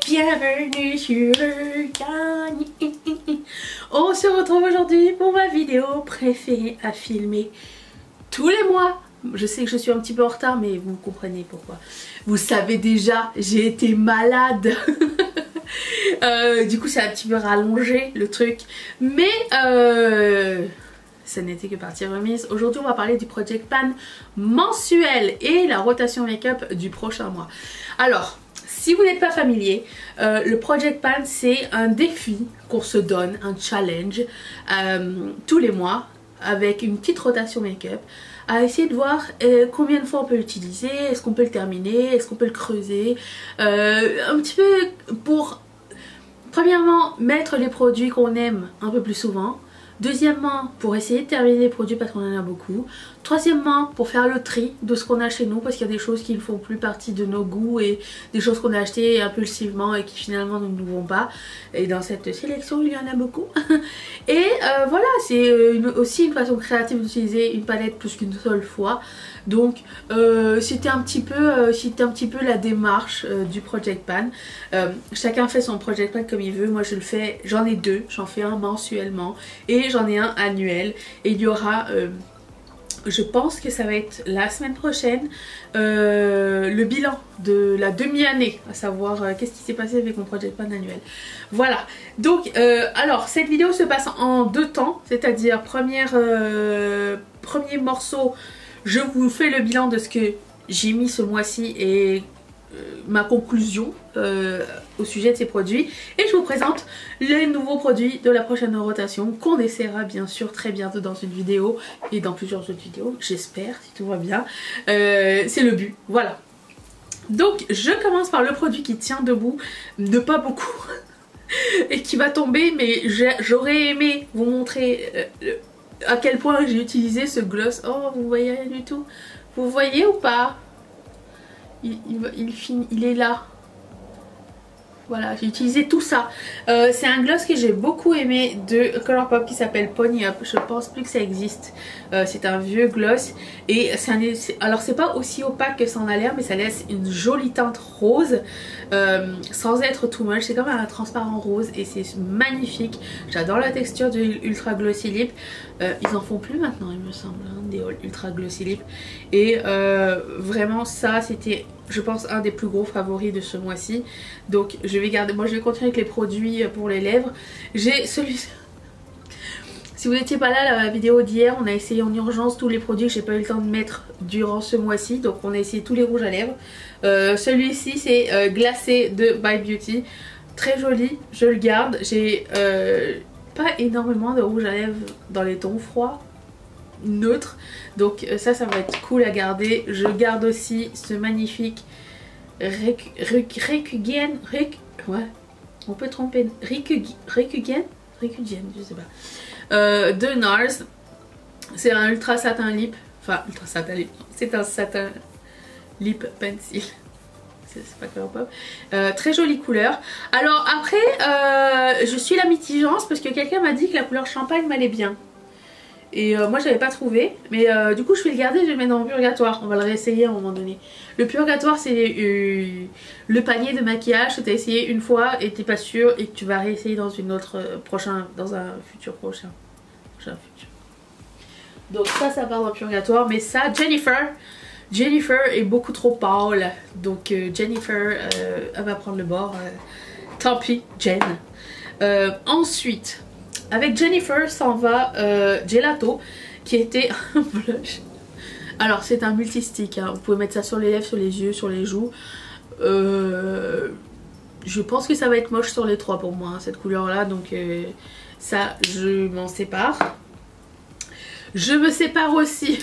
Bienvenue sur Gagne. On se retrouve aujourd'hui pour ma vidéo préférée à filmer tous les mois. Je sais que je suis un petit peu en retard, mais vous comprenez pourquoi. Vous savez déjà, j'ai été malade. Du coup, ça a un petit peu rallongé le truc. Mais ça n'était que partie remise. Aujourd'hui, on va parler du Project Pan mensuel et la rotation make-up du prochain mois. Alors, si vous n'êtes pas familier, le Project Pan, c'est un défi qu'on se donne, un challenge tous les mois avec une petite rotation make-up à essayer de voir combien de fois on peut l'utiliser, est-ce qu'on peut le terminer, est-ce qu'on peut le creuser, un petit peu pour premièrement mettre les produits qu'on aime un peu plus souvent. Deuxièmement, pour essayer de terminer les produits parce qu'on en a beaucoup. Troisièmement, pour faire le tri de ce qu'on a chez nous parce qu'il y a des choses qui ne font plus partie de nos goûts et des choses qu'on a achetées impulsivement et qui finalement ne nous vont pas. Et dans cette sélection, il y en a beaucoup. Et voilà, c'est aussi une façon créative d'utiliser une palette plus qu'une seule fois. Donc c'était un petit peu la démarche du Project Pan. Chacun fait son Project Pan comme il veut. Moi je le fais, j'en ai deux, j'en fais un mensuellement et j'en ai un annuel. Et il y aura, je pense que ça va être la semaine prochaine, le bilan de la demi-année, à savoir qu'est-ce qui s'est passé avec mon Project Pan annuel. Voilà, donc alors cette vidéo se passe en deux temps, c'est-à-dire premier morceau, je vous fais le bilan de ce que j'ai mis ce mois-ci et ma conclusion au sujet de ces produits, et je vous présente les nouveaux produits de la prochaine rotation qu'on essaiera bien sûr très bientôt dans une vidéo et dans plusieurs autres vidéos, j'espère, si tout va bien. C'est le but, voilà. Donc je commence par le produit qui tient debout, de pas beaucoup et qui va tomber, mais j'aurais aimé vous montrer à quel point j'ai utilisé ce gloss. Oh, vous voyez rien du tout, vous voyez ou pas? Il est là. Voilà, j'ai utilisé tout ça. C'est un gloss que j'ai beaucoup aimé de Colourpop qui s'appelle Pony Up. Je pense plus que ça existe. C'est un vieux gloss. Et alors c'est pas aussi opaque que ça en a l'air, mais ça laisse une jolie teinte rose. Sans être too much. C'est comme un transparent rose et c'est magnifique. J'adore la texture de Ultra Glossy Lip. Ils en font plus maintenant il me semble, hein, des Ultra Glossy Lip. Et vraiment ça c'était, je pense, un des plus gros favoris de ce mois-ci. Donc je vais garder, moi je vais continuer avec les produits pour les lèvres. J'ai celui-ci. Si vous n'étiez pas là, la vidéo d'hier, on a essayé en urgence tous les produits que j'ai pas eu le temps de mettre durant ce mois-ci. Donc on a essayé tous les rouges à lèvres. Celui-ci c'est glacé de By Beauty. Très joli, je le garde. J'ai pas énormément de rouge à lèvres dans les tons froids, neutres. Donc ça va être cool à garder. Je garde aussi ce magnifique Rikugen, ouais, on peut tromper, Rikugen, je sais pas, de NARS. C'est un ultra satin lip, enfin ultra satin lip, c'est un satin lip pencil. C'est pas Colourpop. Très jolie couleur. Alors après je suis la mitigence parce que quelqu'un m'a dit que la couleur champagne m'allait bien. Et moi j'avais pas trouvé, mais du coup je vais le garder, je vais le mettre dans mon purgatoire. On va le réessayer à un moment donné. Le purgatoire c'est le panier de maquillage que tu as essayé une fois et t'es pas sûr et que tu vas réessayer dans une autre dans un futur prochain. Donc ça part dans le purgatoire, mais ça Jennifer est beaucoup trop pâle, donc Jennifer elle va prendre le bord, tant pis Jen. Ensuite avec Jennifer s'en va Gelato qui était un blush. Alors c'est un multi-stick, hein. Vous pouvez mettre ça sur les lèvres, sur les yeux, sur les joues. Je pense que ça va être moche sur les trois pour moi, hein, cette couleur là, donc ça je m'en sépare. Je me sépare aussi,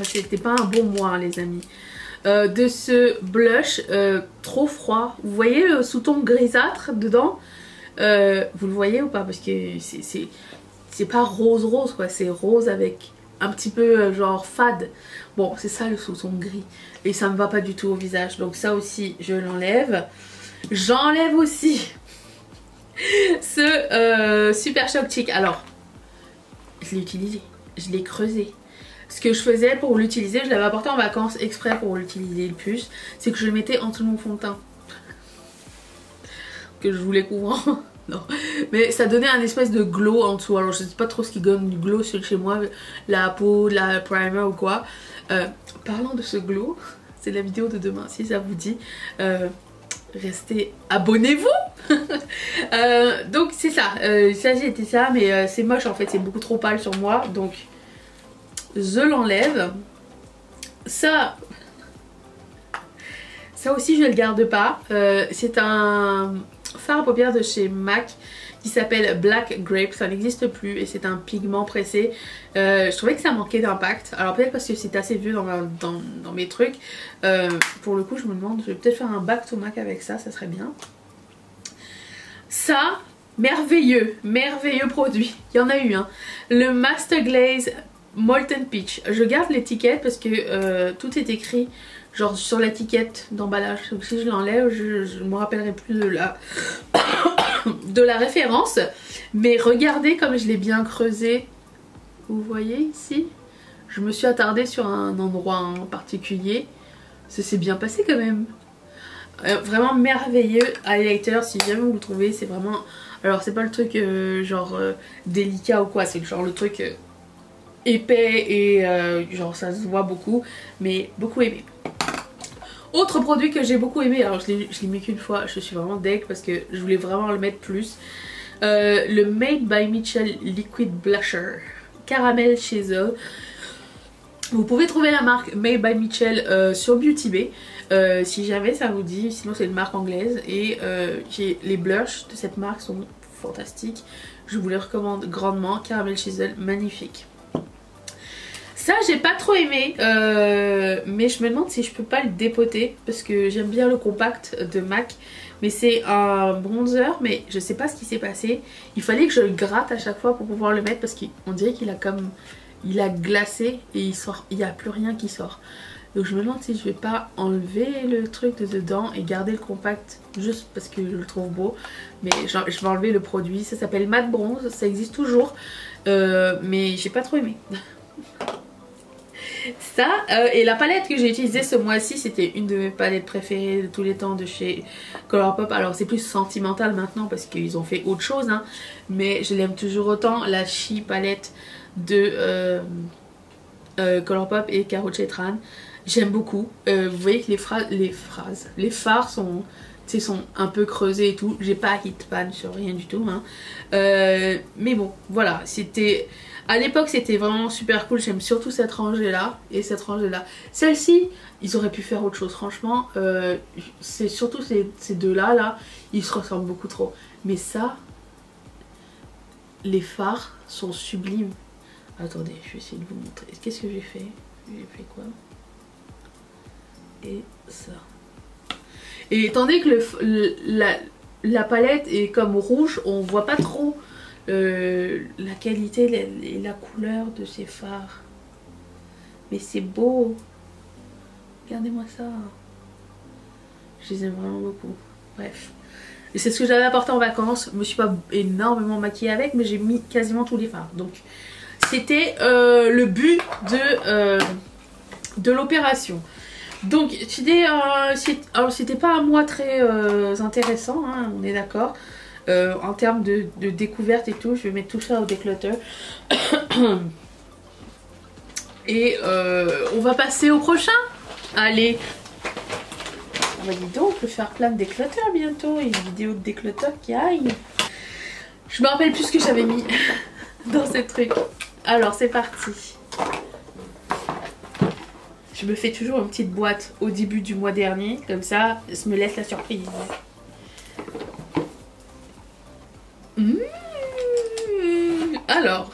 c'était pas un bon mois hein, les amis, de ce blush trop froid. Vous voyez le sous-ton grisâtre dedans? Vous le voyez ou pas? Parce que c'est pas rose quoi, c'est rose avec un petit peu genre fade. Bon c'est ça le sous-ton gris et ça me va pas du tout au visage, donc ça aussi je l'enlève. J'enlève aussi ce Super Shock Chic. Alors je l'ai utilisé, je l'ai creusé. Ce que je faisais pour l'utiliser, je l'avais apporté en vacances exprès pour l'utiliser le plus, c'est que je le mettais en dessous de mon fond de teint. que je voulais couvrant. Non, mais ça donnait un espèce de glow en dessous. Alors je sais pas trop ce qui donne du glow chez moi, la peau, la primer ou quoi. Parlant de ce glow, c'est la vidéo de demain si ça vous dit. Restez, abonnez-vous. Donc c'est ça, ça c'était ça, mais c'est moche en fait, c'est beaucoup trop pâle sur moi, donc je l'enlève. Ça aussi je le garde pas. C'est un fard à paupières de chez MAC qui s'appelle Black Grape, ça n'existe plus et c'est un pigment pressé. Je trouvais que ça manquait d'impact, alors peut-être parce que c'est assez vieux dans mes trucs. Pour le coup je me demande, je vais peut-être faire un back to MAC avec ça, ça serait bien. Ça, merveilleux produit, il y en a eu un, le Master Glaze Molten Peach. Je garde l'étiquette parce que tout est écrit genre sur l'étiquette d'emballage, donc si je l'enlève je ne me rappellerai plus de la référence, mais regardez comme je l'ai bien creusé, vous voyez ici, je me suis attardée sur un endroit en particulier, ça s'est bien passé quand même. Vraiment merveilleux highlighter, si jamais vous le trouvez, c'est vraiment, alors c'est pas le truc délicat ou quoi, c'est genre le truc épais et genre ça se voit beaucoup, mais beaucoup aimé. Autre produit que j'ai beaucoup aimé, alors je l'ai mis qu'une fois, je suis vraiment deg parce que je voulais vraiment le mettre plus. Le Made by Mitchell Liquid Blusher Caramel Chisel. Vous pouvez trouver la marque Made by Mitchell sur Beauty Bay si jamais ça vous dit, sinon c'est une marque anglaise et les blushs de cette marque sont fantastiques. Je vous les recommande grandement, Caramel Chisel, magnifique. Ça j'ai pas trop aimé, mais je me demande si je peux pas le dépoter parce que j'aime bien le compact de MAC. Mais c'est un bronzer, mais je sais pas ce qui s'est passé. Il fallait que je le gratte à chaque fois pour pouvoir le mettre parce qu'on dirait qu'il a comme... il a glacé et il n'y a plus rien qui sort. Donc je me demande si je vais pas enlever le truc de dedans et garder le compact juste parce que je le trouve beau. Mais je vais enlever le produit, ça s'appelle Matte Bronze, ça existe toujours, mais j'ai pas trop aimé. Ça, et la palette que j'ai utilisée ce mois-ci, c'était une de mes palettes préférées de tous les temps de chez Colourpop. Alors c'est plus sentimental maintenant parce qu'ils ont fait autre chose, hein, mais je l'aime toujours autant, la She palette de Colourpop et Caro Chetran. J'aime beaucoup. Vous voyez que les fards sont un peu creusés et tout. J'ai pas hit pan sur rien du tout, hein. Mais bon, voilà, c'était... À l'époque c'était vraiment super cool, j'aime surtout cette rangée là et cette rangée là. Celle-ci, ils auraient pu faire autre chose franchement, c'est surtout ces deux là, ils se ressemblent beaucoup trop. Mais ça, les fards sont sublimes. Attendez, je vais essayer de vous montrer. Qu'est-ce que j'ai fait? J'ai fait quoi? Et ça. Et étant donné que la palette est comme rouge, on voit pas trop la qualité et la couleur de ces fards, mais c'est beau, regardez-moi ça, je les aime vraiment beaucoup. Bref, et c'est ce que j'avais apporté en vacances, je me suis pas énormément maquillée avec, mais j'ai mis quasiment tous les fards, donc c'était le but de l'opération. Donc c'était pas un mois très intéressant, hein, on est d'accord. En termes de découverte et tout, je vais mettre tout ça au déclutter. Et on va passer au prochain. Allez. On va dire donc, je vais faire plein de déclutter bientôt. Une vidéo de déclutter qui aille. Je me rappelle plus ce que j'avais mis dans ce truc. Alors c'est parti. Je me fais toujours une petite boîte au début du mois dernier. Comme ça, je me laisse la surprise. Alors,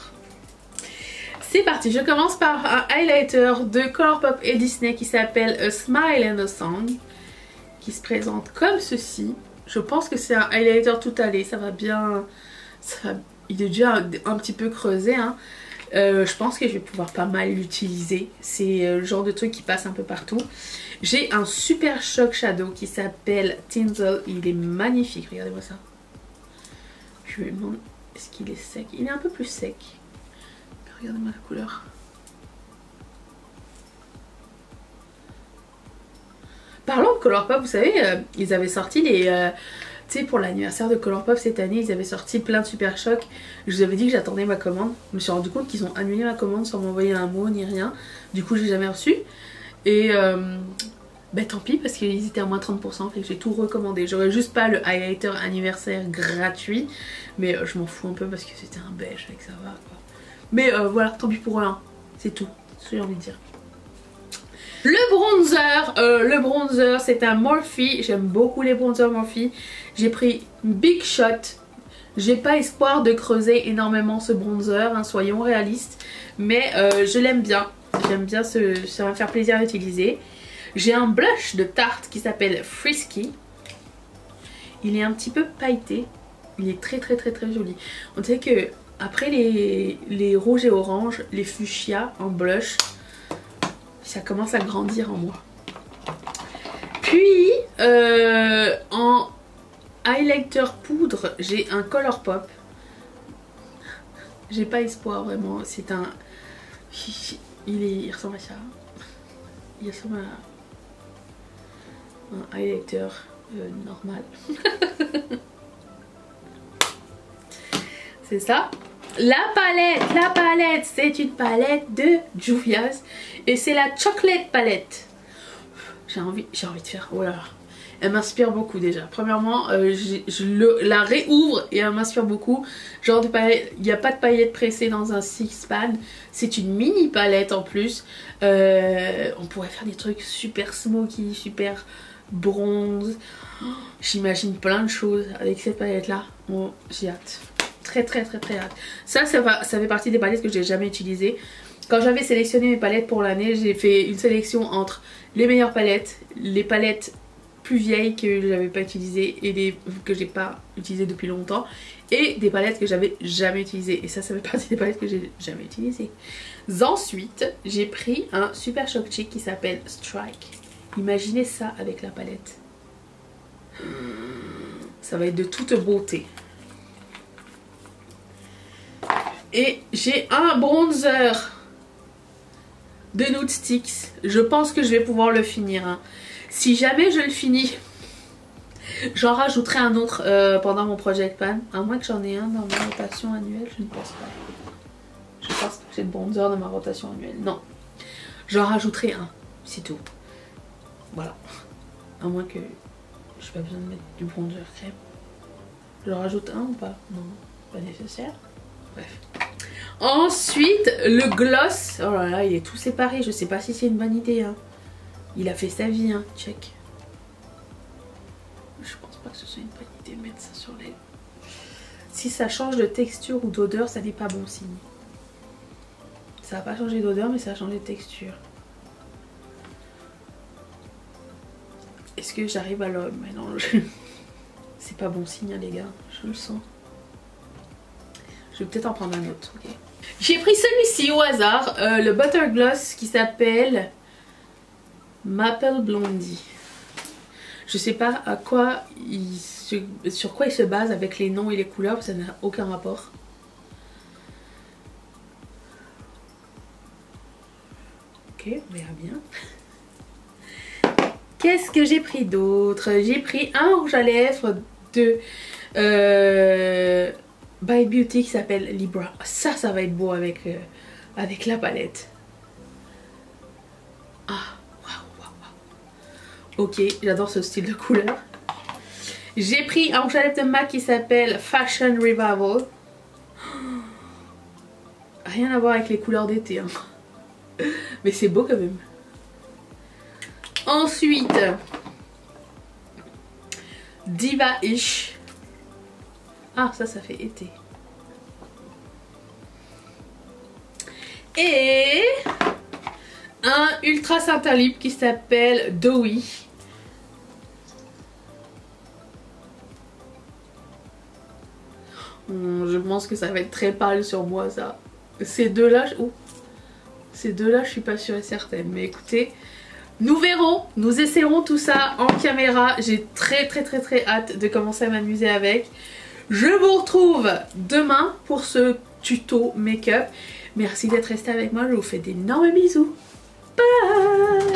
c'est parti. Je commence par un highlighter de Colourpop et Disney qui s'appelle A Smile and a Song, qui se présente comme ceci. Je pense que c'est un highlighter tout allé, ça va bien, il est déjà un petit peu creusé, hein. Je pense que je vais pouvoir pas mal l'utiliser. C'est le genre de truc qui passe un peu partout. J'ai un super shock shadow qui s'appelle Tinsel. Il est magnifique, regardez-moi ça. Je me demande, est-ce qu'il est sec? Il est un peu plus sec. Regardez-moi la couleur. Parlons de Colourpop, vous savez, ils avaient sorti les Tu sais, pour l'anniversaire de Colourpop cette année, ils avaient sorti plein de Super Choc. Je vous avais dit que j'attendais ma commande. Je me suis rendu compte qu'ils ont annulé ma commande sans m'envoyer un mot ni rien. Du coup, j'ai jamais reçu. Et ben tant pis parce qu'ils étaient à moins 30%, fait que j'ai tout recommandé. J'aurais juste pas le highlighter anniversaire gratuit, mais je m'en fous un peu parce que c'était un beige et que ça va quoi. Mais voilà, tant pis pour rien, c'est tout, ce que j'ai envie de dire. Le bronzer c'est un Morphe, j'aime beaucoup les bronzers Morphe. J'ai pris Big Shot. J'ai pas espoir de creuser énormément ce bronzer, hein, soyons réalistes, mais je l'aime bien. J'aime bien, ça va me faire plaisir à utiliser. J'ai un blush de Tarte qui s'appelle Frisky. Il est un petit peu pailleté. Il est très joli. On dirait que après les rouges et oranges, les fuchsia en blush, ça commence à grandir en moi. Puis en highlighter poudre, j'ai un Colourpop. J'ai pas espoir vraiment. C'est un... Il ressemble à ça. Il ressemble à un highlighter normal. C'est ça. La palette, c'est une palette de Juvia's et c'est la Chocolate Palette. J'ai envie de faire, oh là là. Elle m'inspire beaucoup déjà. Premièrement, je la réouvre et elle m'inspire beaucoup. Genre de palette, il n'y a pas de paillettes pressées dans un six pan. C'est une mini palette en plus. On pourrait faire des trucs super smoky, super bronze. J'imagine plein de choses avec cette palette là. Bon, j'ai hâte. Très hâte. Ça fait partie des palettes que j'ai jamais utilisées. Quand j'avais sélectionné mes palettes pour l'année, j'ai fait une sélection entre les meilleures palettes, les palettes plus vieilles que je n'avais pas utilisées et que j'ai pas utilisées depuis longtemps, et des palettes que j'avais jamais utilisées. Et ça fait partie des palettes que j'ai jamais utilisées. Ensuite, j'ai pris un Super Choc Chic qui s'appelle Strike. Imaginez ça avec la palette. Ça va être de toute beauté. Et j'ai un bronzer de Nude Sticks. Je pense que je vais pouvoir le finir. Hein. Si jamais je le finis, j'en rajouterai un autre pendant mon Project Pan. À moins que j'en ai un dans ma rotation annuelle, je ne pense pas. Je pense que j'ai le bronzer dans ma rotation annuelle. Non. J'en rajouterai un. C'est tout. Voilà. À moins que je n'ai pas besoin de mettre du bronzer crème. Je rajoute un ou pas? Non, pas nécessaire. Bref. Ensuite, le gloss. Oh là là, il est tout séparé. Je sais pas si c'est une bonne idée. Hein. Il a fait sa vie, hein. Check. Je pense pas que ce soit une bonne idée de mettre ça sur les... Si ça change de texture ou d'odeur, ça n'est pas bon signe. Ça va pas changer d'odeur, mais ça va changer de texture. Est-ce que j'arrive à le... Mais non, c'est pas bon signe, hein, les gars. Je le sens. Je vais peut-être en prendre un autre. Okay. J'ai pris celui-ci au hasard, le Butter Gloss qui s'appelle Maple Blondie. Je sais pas à quoi sur quoi il se base avec les noms et les couleurs, parce que ça n'a aucun rapport. Ok, on verra bien. Qu'est-ce que j'ai pris d'autre? J'ai pris un rouge à lèvres de By Beauty qui s'appelle Libra. Ça va être beau avec la palette. Ah, waouh. Ok, j'adore ce style de couleur. J'ai pris un rouge à lèvres de MAC qui s'appelle Fashion Revival. Rien à voir avec les couleurs d'été. Hein. Mais c'est beau quand même. Ensuite, Diva-ish. Ah, ça fait été. Et un Ultra Syntalip qui s'appelle Doughy. Je pense que ça va être très pâle sur moi, ça. Ces deux-là, je suis pas sûre et certaine. Mais écoutez, nous verrons, nous essaierons tout ça en caméra. J'ai très hâte de commencer à m'amuser avec. Je vous retrouve demain pour ce tuto make-up. Merci d'être resté avec moi, je vous fais d'énormes bisous. Bye!